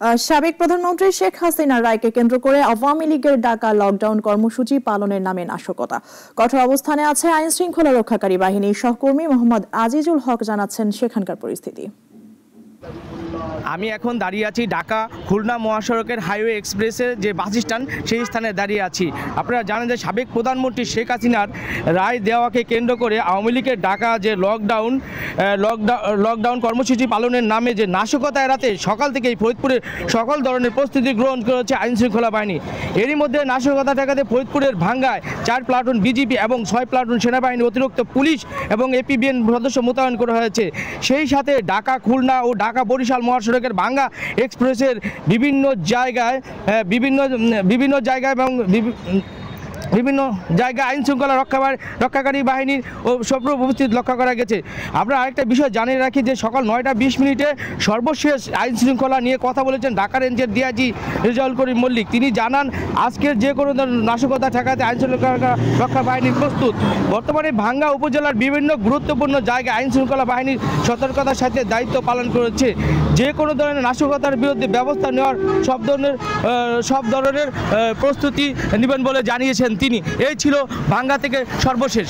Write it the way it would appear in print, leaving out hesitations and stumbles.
সাবেক প্রধানমন্ত্রী শেখ হাসিনার রায়কে কেন্দ্র করে আওয়ামী লীগের ডাকা লকডাউন কর্মসূচি পালনের নামে নাশকতা। কঠোর অবস্থানে আছে আইন শৃঙ্খলা রক্ষাকারী বাহিনীর সহকর্মী মোহাম্মদ আজিজুল হক জানাচ্ছেন সেখানকার পরিস্থিতি। আমি এখন দাঁড়িয়ে আছি ঢাকা খুলনা মহাসড়কের হাইওয়ে এক্সপ্রেসের যে বাস স্ট্যান্ড সেই স্থানে দাঁড়িয়ে আছি। আপনারা জানেন যে সাবেক প্রধানমন্ত্রী শেখ হাসিনার রায় দেওয়াকে কেন্দ্র করে আওয়ামী লীগের ডাকা যে লকডাউন কর্মসূচি পালনের নামে যে নাশকতা এড়াতে সকাল থেকেই ফরিদপুরে সকল ধরনের প্রস্তুতি গ্রহণ করেছে আইন শৃঙ্খলা বাহিনী। এরই মধ্যে নাশকতা ঠেকাতে ফরিদপুরের ভাঙ্গায় 4 প্লাটুন বিজিবি এবং 6 প্লাটুন সেনাবাহিনী, অতিরিক্ত পুলিশ এবং এপিবিএন সদস্য মোতায়েন করা হয়েছে। সেই সাথে ঢাকা খুলনা ও ঢাকা বরিশাল মহাসড়কের ভাঙ্গা এক্সপ্রেসের বিভিন্ন জায়গায় এবং বিভিন্ন জায়গায় আইন শৃঙ্খলা রক্ষাকারী বাহিনীর সক্রিয় উপস্থিত লক্ষ্য করা গেছে। আমরা আরেকটা বিষয় জানিয়ে রাখি যে সকাল 9:20 সর্বশেষ আইন শৃঙ্খলা নিয়ে কথা বলেছেন ঢাকা রেঞ্জের ডিআইজি রেজাউল করিম মল্লিক। তিনি জানান আজকের যে কোনো নাশকতা ঠেকাতে আইন শৃঙ্খলা রক্ষা বাহিনী প্রস্তুত। বর্তমানে ভাঙ্গা উপজেলার বিভিন্ন গুরুত্বপূর্ণ জায়গায় আইন শৃঙ্খলা বাহিনীর সতর্কতার সাথে দায়িত্ব পালন করেছে। যে কোনো ধরনের নাশকতার বিরুদ্ধে ব্যবস্থা নেওয়ার সব ধরনের প্রস্তুতি নেবেন বলে জানিয়েছেন তিনি। এই ছিল ভাঙ্গা থেকে সর্বশেষ।